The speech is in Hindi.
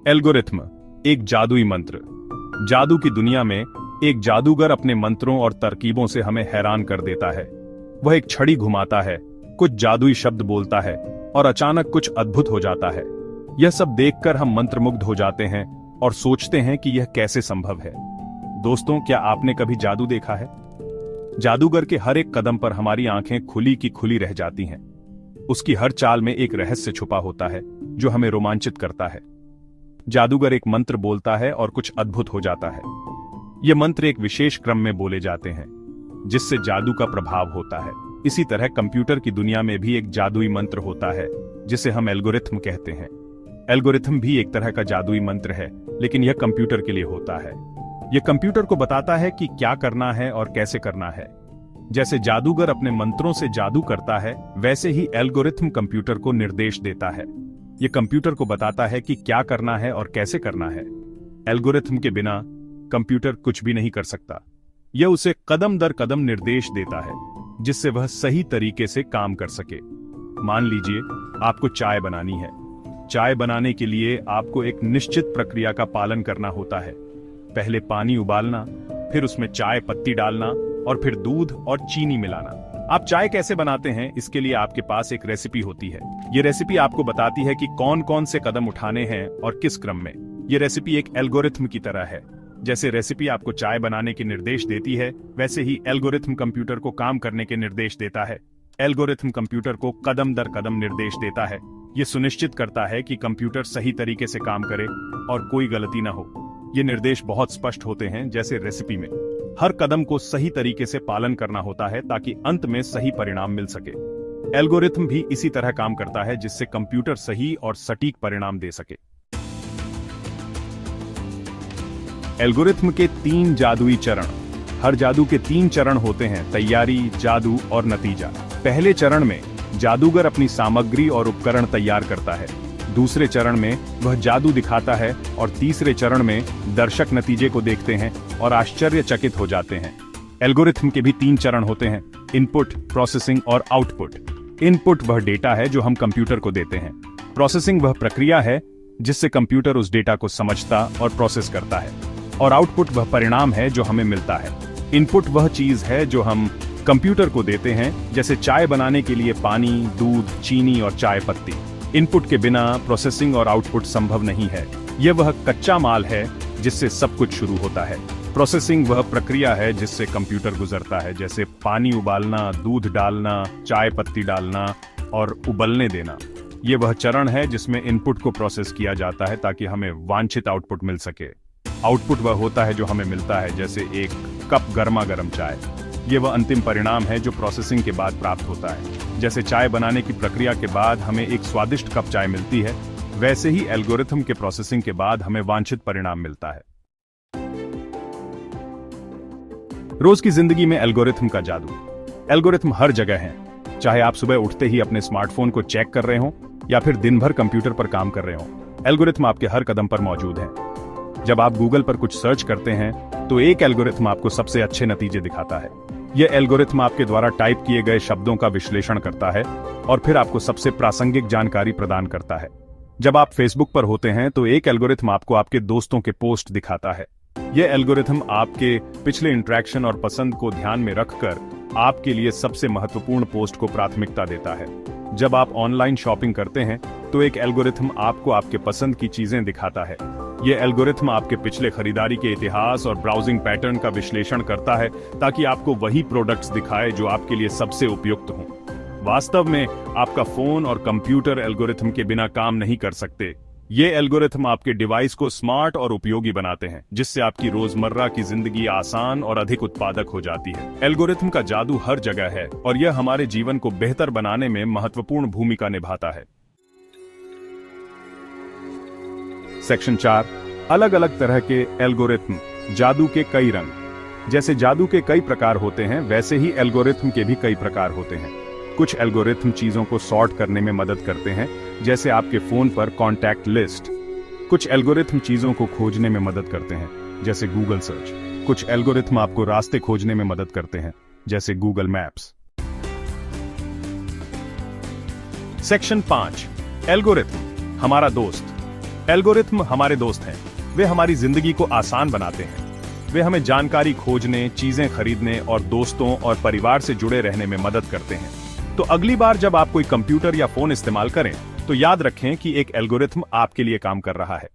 एल्गोरिथम एक जादुई मंत्र। जादू की दुनिया में एक जादूगर अपने मंत्रों और तरकीबों से हमें हैरान कर देता है। वह एक छड़ी घुमाता है, कुछ जादुई शब्द बोलता है और अचानक कुछ अद्भुत हो जाता है। यह सब देखकर हम मंत्रमुग्ध हो जाते हैं और सोचते हैं कि यह कैसे संभव है। दोस्तों, क्या आपने कभी जादू देखा है? जादूगर के हर एक कदम पर हमारी आंखें खुली की खुली रह जाती हैं। उसकी हर चाल में एक रहस्य छुपा होता है जो हमें रोमांचित करता है। जादूगर एक मंत्र बोलता है और कुछ अद्भुत हो जाता है। ये मंत्र एक विशेष क्रम में बोले जाते हैं जिससे जादू का प्रभाव होता है। इसी तरह कंप्यूटर की दुनिया में भी एक जादुई मंत्र होता है जिसे हम एल्गोरिथम कहते हैं। एल्गोरिथम भी एक तरह का जादुई मंत्र है, लेकिन यह कंप्यूटर के लिए होता है। यह कंप्यूटर को बताता है कि क्या करना है और कैसे करना है। जैसे जादूगर अपने मंत्रों से जादू करता है, वैसे ही एल्गोरिथम कंप्यूटर को निर्देश देता है। यह कंप्यूटर को बताता है कि क्या करना है और कैसे करना है। एल्गोरिथम के बिना कंप्यूटर कुछ भी नहीं कर सकता। यह उसे कदम दर कदम निर्देश देता है जिससे वह सही तरीके से काम कर सके। मान लीजिए आपको चाय बनानी है। चाय बनाने के लिए आपको एक निश्चित प्रक्रिया का पालन करना होता है। पहले पानी उबालना, फिर उसमें चाय पत्ती डालना और फिर दूध और चीनी मिलाना। आप चाय कैसे बनाते हैं, इसके लिए आपके पास एक रेसिपी होती है। ये रेसिपी आपको बताती है कि कौन कौन से कदम उठाने हैं और किस क्रम में। ये रेसिपी एक एल्गोरिथम की तरह है। जैसे रेसिपी आपको चाय बनाने के निर्देश देती है, वैसे ही एल्गोरिथम कंप्यूटर को काम करने के निर्देश देता है। एल्गोरिथम कंप्यूटर को कदम दर कदम निर्देश देता है। ये सुनिश्चित करता है कि कंप्यूटर सही तरीके से काम करे और कोई गलती ना हो। ये निर्देश बहुत स्पष्ट होते हैं, जैसे रेसिपी में हर कदम को सही तरीके से पालन करना होता है ताकि अंत में सही परिणाम मिल सके। एल्गोरिथम भी इसी तरह काम करता है जिससे कंप्यूटर सही और सटीक परिणाम दे सके। एल्गोरिथम के 3 जादुई चरण। हर जादू के 3 चरण होते हैं: तैयारी, जादू और नतीजा। पहले चरण में जादूगर अपनी सामग्री और उपकरण तैयार करता है। दूसरे चरण में वह जादू दिखाता है और तीसरे चरण में दर्शक नतीजे को देखते हैं और आश्चर्यचकित हो जाते हैं। एल्गोरिथम के भी 3 चरण होते हैं: इनपुट, प्रोसेसिंग और आउटपुट। इनपुट वह डेटा है जो हम कंप्यूटर को देते हैं। प्रोसेसिंग वह प्रक्रिया है जिससे कंप्यूटर उस डेटा को समझता और प्रोसेस करता है। और आउटपुट वह परिणाम है जो हमें मिलता है। इनपुट वह चीज है जो हम कंप्यूटर को देते हैं, जैसे चाय बनाने के लिए पानी, दूध, चीनी और चाय पत्ती। इनपुट के बिना प्रोसेसिंग और आउटपुट संभव नहीं है। यह वह कच्चा माल है जिससे सब कुछ शुरू होता है। प्रोसेसिंग वह प्रक्रिया है जिससे कंप्यूटर गुजरता है, जैसे पानी उबालना, दूध डालना, चाय पत्ती डालना और उबलने देना। यह वह चरण है जिसमें इनपुट को प्रोसेस किया जाता है ताकि हमें वांछित आउटपुट मिल सके। आउटपुट वह होता है जो हमें मिलता है, जैसे एक कप गर्मा गर्म चाय। यह वह अंतिम परिणाम है जो प्रोसेसिंग के बाद प्राप्त होता है। जैसे चाय बनाने की प्रक्रिया के बाद हमें एक स्वादिष्ट कप चाय मिलती है, वैसे ही एल्गोरिथम के प्रोसेसिंग के बाद हमें वांछित परिणाम मिलता है। रोज की जिंदगी में एल्गोरिथम का जादू। एल्गोरिथम हर जगह हैं। चाहे आप सुबह उठते ही अपने स्मार्टफोन को चेक कर रहे हो या फिर दिन भर कंप्यूटर पर काम कर रहे हो, एल्गोरिथम आपके हर कदम पर मौजूद है। जब आप गूगल पर कुछ सर्च करते हैं तो एक एल्गोरिथम आपको सबसे अच्छे नतीजे दिखाता है। यह एल्गोरिथम आपके द्वारा टाइप किए गए शब्दों का विश्लेषण करता है और फिर आपको सबसे प्रासंगिक जानकारी प्रदान करता है। जब आप फेसबुक पर होते हैं तो एक एल्गोरिथम आपको आपके दोस्तों के पोस्ट दिखाता है। यह एल्गोरिथम आपके पिछले इंटरेक्शन और पसंद को ध्यान में रखकर आपके लिए सबसे महत्वपूर्ण पोस्ट को प्राथमिकता देता है। जब आप ऑनलाइन शॉपिंग करते हैं तो एक एल्गोरिथम आपको आपके पसंद की चीजें दिखाता है। यह एल्गोरिथम आपके पिछले खरीदारी के इतिहास और ब्राउजिंग पैटर्न का विश्लेषण करता है ताकि आपको वही प्रोडक्ट्स दिखाए जो आपके लिए सबसे उपयुक्त हों। वास्तव में आपका फोन और कंप्यूटर एल्गोरिथम के बिना काम नहीं कर सकते। ये एल्गोरिथम आपके डिवाइस को स्मार्ट और उपयोगी बनाते हैं, जिससे आपकी रोजमर्रा की जिंदगी आसान और अधिक उत्पादक हो जाती है। एल्गोरिथम का जादू हर जगह है और यह हमारे जीवन को बेहतर बनाने में महत्वपूर्ण भूमिका निभाता है। सेक्शन 4, अलग अलग तरह के एल्गोरिथम। जादू के कई रंग। जैसे जादू के कई प्रकार होते हैं, वैसे ही एल्गोरिथम के भी कई प्रकार होते हैं। कुछ एल्गोरिथम चीजों को सॉर्ट करने में मदद करते हैं, जैसे आपके फोन पर कॉन्टैक्ट लिस्ट। कुछ एल्गोरिथम चीजों को खोजने में मदद करते हैं, जैसे गूगल सर्च। कुछ एल्गोरिथम आपको रास्ते खोजने में मदद करते हैं, जैसे गूगल मैप्स। सेक्शन 5, एल्गोरिथम हमारा दोस्त। एल्गोरिथ्म हमारे दोस्त हैं। वे हमारी जिंदगी को आसान बनाते हैं। वे हमें जानकारी खोजने, चीजें खरीदने और दोस्तों और परिवार से जुड़े रहने में मदद करते हैं। तो अगली बार जब आप कोई कंप्यूटर या फोन इस्तेमाल करें, तो याद रखें कि एक एल्गोरिथ्म आपके लिए काम कर रहा है।